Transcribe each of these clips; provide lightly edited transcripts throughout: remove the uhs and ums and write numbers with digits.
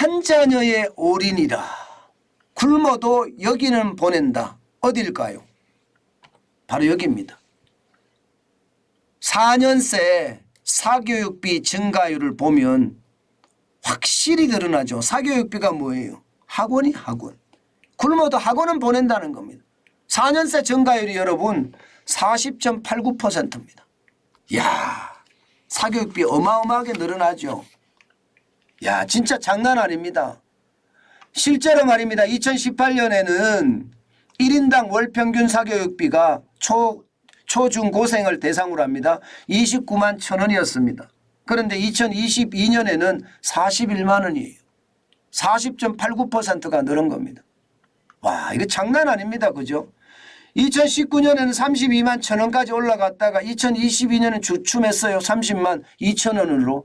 한 자녀의 올인이라 굶어도 여기는 보낸다. 어딜까요? 바로 여기입니다. 4년새 사교육비 증가율을 보면 확실히 드러나죠. 사교육비가 뭐예요? 학원이 학원. 굶어도 학원은 보낸다는 겁니다. 4년새 증가율이 여러분 40.89%입니다. 이야, 사교육비 어마어마하게 늘어나죠. 야, 진짜 장난 아닙니다. 실제로 말입니다. 2018년에는 1인당 월평균 사교육비가 초중고생을 대상으로 합니다. 29만 1,000원이었습니다. 그런데 2022년에는 41만 원이에요. 40.89%가 늘은 겁니다. 와, 이거 장난 아닙니다. 그죠? 2019년에는 32만 1,000원까지 올라갔다가 2022년은 주춤했어요. 30만 2천 원으로.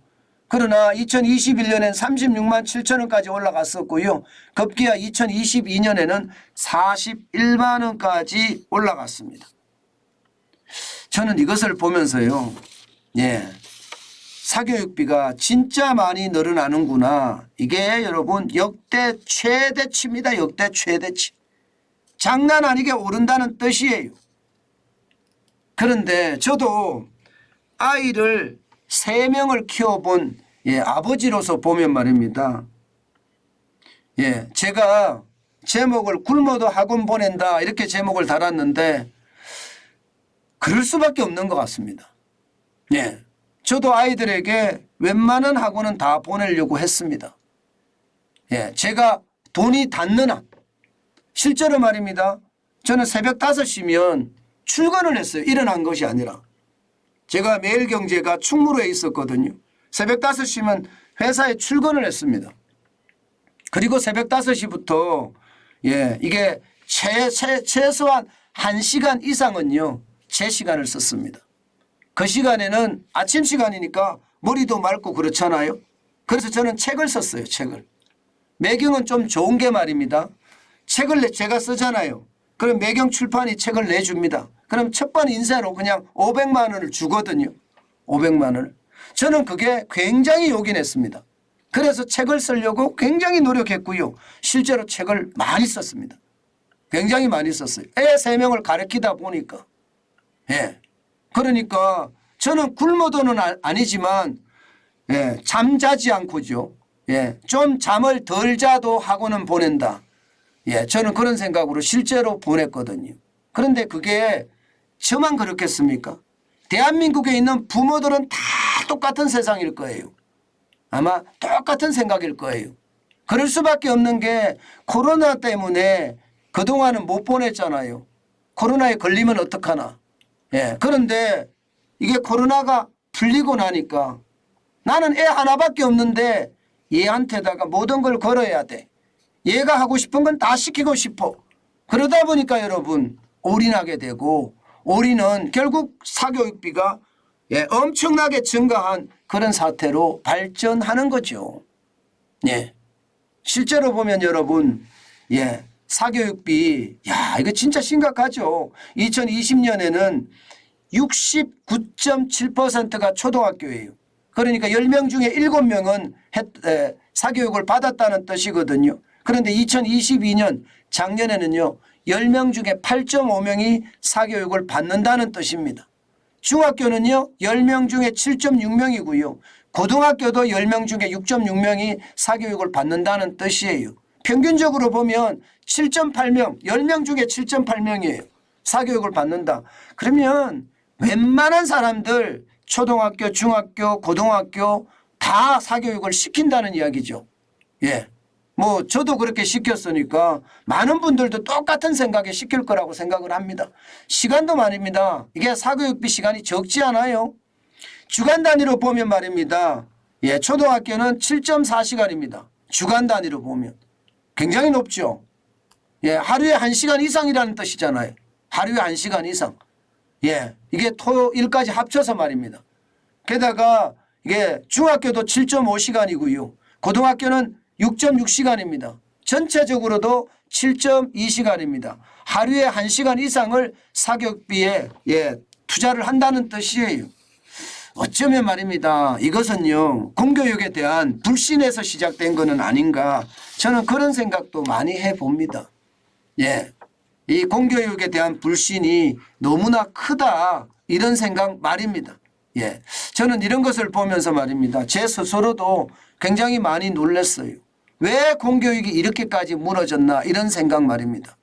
그러나 2021년엔 36만 7천 원까지 올라갔었고요. 급기야 2022년에는 41만 원까지 올라갔습니다. 저는 이것을 보면서요. 예, 사교육비가 진짜 많이 늘어나는구나. 이게 여러분 역대 최대치입니다. 역대 최대치. 장난 아니게 오른다는 뜻이에요. 그런데 저도 아이를 3명을 키워본 아버지로서 보면 말입니다. 제가 제목을 굶어도 학원 보낸다 이렇게 제목을 달았는데 그럴 수밖에 없는 것 같습니다. 저도 아이들에게 웬만한 학원은 다 보내려고 했습니다. 제가 돈이 닿는 한. 실제로 말입니다. 저는 새벽 5시면 출근을 했어요. 일어난 것이 아니라. 제가 매일경제가 충무로에 있었거든요. 새벽 5시면 회사에 출근을 했습니다. 그리고 새벽 5시부터 이게 최소한 1시간 이상은요. 제 시간을 썼습니다. 그 시간에는 아침 시간이니까 머리도 맑고 그렇잖아요. 그래서 저는 책을 썼어요. 책을. 매경은 좀 좋은 게 말입니다. 책을 제가 쓰잖아요. 그럼 매경 출판이 책을 내줍니다. 그럼 첫 번 인쇄로 그냥 500만 원을 주거든요. 500만 원을. 저는 그게 굉장히 요긴했습니다. 그래서 책을 쓰려고 굉장히 노력했고요. 실제로 책을 많이 썼습니다. 굉장히 많이 썼어요. 애 3명을 가르치다 보니까. 그러니까 저는 굶어도는 아니지만 잠자지 않고죠. 좀 잠을 덜 자도 학원은 보낸다. 저는 그런 생각으로 실제로 보냈거든요. 그런데 그게 저만 그렇겠습니까? 대한민국에 있는 부모들은 다 똑같은 세상일 거예요. 아마 똑같은 생각일 거예요. 그럴 수밖에 없는 게 코로나 때문에 그동안은 못 보냈잖아요. 코로나에 걸리면 어떡하나. 그런데 이게 코로나가 풀리고 나니까 나는 애 하나밖에 없는데 얘한테다가 모든 걸 걸어야 돼. 얘가 하고 싶은 건 다 시키고 싶어. 그러다 보니까 여러분 올인하게 되고 올인은 결국 사교육비가 엄청나게 증가한 그런 사태로 발전하는 거죠. 실제로 보면 여러분 사교육비 이거 진짜 심각하죠. 2020년에는 69.7%가 초등학교예요. 그러니까 10명 중에 7명은 사교육을 받았다는 뜻이거든요. 그런데 2022년 작년에는요. 10명 중에 8.5명이 사교육을 받는다는 뜻입니다. 중학교는요. 10명 중에 7.6명이고요. 고등학교도 10명 중에 6.6명이 사교육을 받는다는 뜻이에요. 평균적으로 보면 7.8명, 10명 중에 7.8명이에요. 사교육을 받는다. 그러면 웬만한 사람들 초등학교, 중학교, 고등학교 다 사교육을 시킨다는 이야기죠. 뭐 저도 그렇게 시켰으니까 많은 분들도 똑같은 생각에 시킬 거라고 생각을 합니다. 시간도 말입니다. 이게 사교육비 시간이 적지 않아요. 주간 단위로 보면 말입니다. 초등학교는 7.4시간입니다. 주간 단위로 보면. 굉장히 높죠. 하루에 1시간 이상이라는 뜻이잖아요. 하루에 1시간 이상. 이게 토일까지 합쳐서 말입니다. 게다가 이게 중학교도 7.5시간이고요. 고등학교는 6.6시간입니다. 전체적으로도 7.2시간입니다. 하루에 1시간 이상을 사교육비에 투자를 한다는 뜻이에요. 어쩌면 말입니다. 이것은요 공교육에 대한 불신에서 시작된 것은 아닌가 저는 그런 생각도 많이 해봅니다. 예, 이 공교육에 대한 불신이 너무나 크다 이런 생각 말입니다. 예, 저는 이런 것을 보면서 말입니다. 제 스스로도 굉장히 많이 놀랐어요. 왜 공교육이 이렇게까지 무너졌나 이런 생각 말입니다.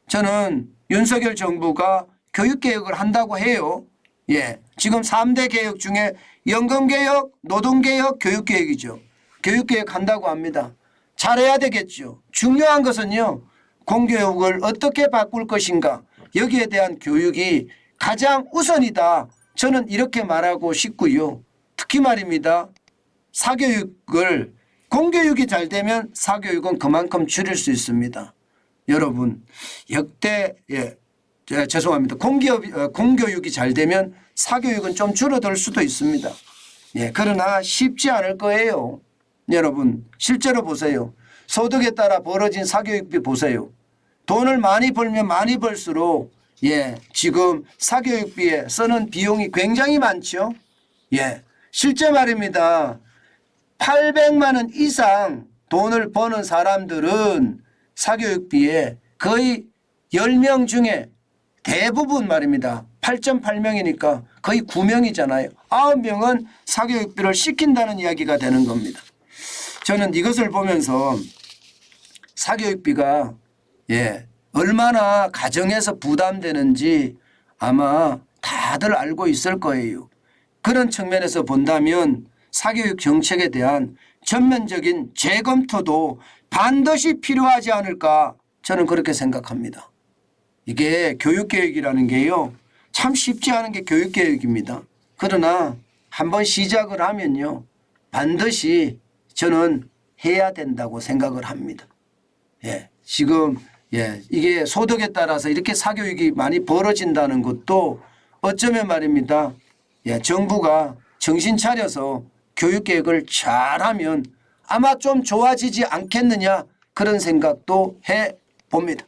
저는 윤석열 정부가 교육개혁을 한다고 해요. 예, 지금 3대 개혁 중에 연금개혁, 노동개혁, 교육개혁이죠. 교육개혁 한다고 합니다. 잘해야 되겠죠. 중요한 것은요. 공교육을 어떻게 바꿀 것인가 여기에 대한 교육이 가장 우선이다. 저는 이렇게 말하고 싶고요. 특히 말입니다. 사교육을 공교육이 잘 되면 사교육은 그만큼 줄일 수 있습니다. 여러분 역대 죄송합니다. 공교육이 잘 되면 사교육은 좀 줄어들 수도 있습니다. 예, 그러나 쉽지 않을 거예요. 여러분 실제로 보세요. 소득에 따라 벌어진 사교육비 보세요. 돈을 많이 벌면 많이 벌수록 예, 지금 사교육비에 쓰는 비용이 굉장히 많죠. 예, 실제 말입니다. 800만 원 이상 돈을 버는 사람들은 사교육비에 거의 10명 중에 대부분 말입니다. 8.8명이니까 거의 9명이잖아요. 9명은 사교육비를 시킨다는 이야기가 되는 겁니다. 저는 이것을 보면서 사교육비가 예, 얼마나 가정에서 부담되는지 아마 다들 알고 있을 거예요. 그런 측면에서 본다면 사교육 정책에 대한 전면적인 재검토도 반드시 필요하지 않을까 저는 그렇게 생각합니다. 이게 교육개혁이라는 게요. 참 쉽지 않은 게 교육개혁입니다. 그러나 한번 시작을 하면요. 반드시 저는 해야 된다고 생각을 합니다. 예, 지금 이게 소득에 따라서 이렇게 사교육이 많이 벌어진다는 것도 어쩌면 말입니다. 예, 정부가 정신 차려서 교육개혁을 잘하면 아마 좀 좋아지지 않겠느냐 그런 생각도 해봅니다.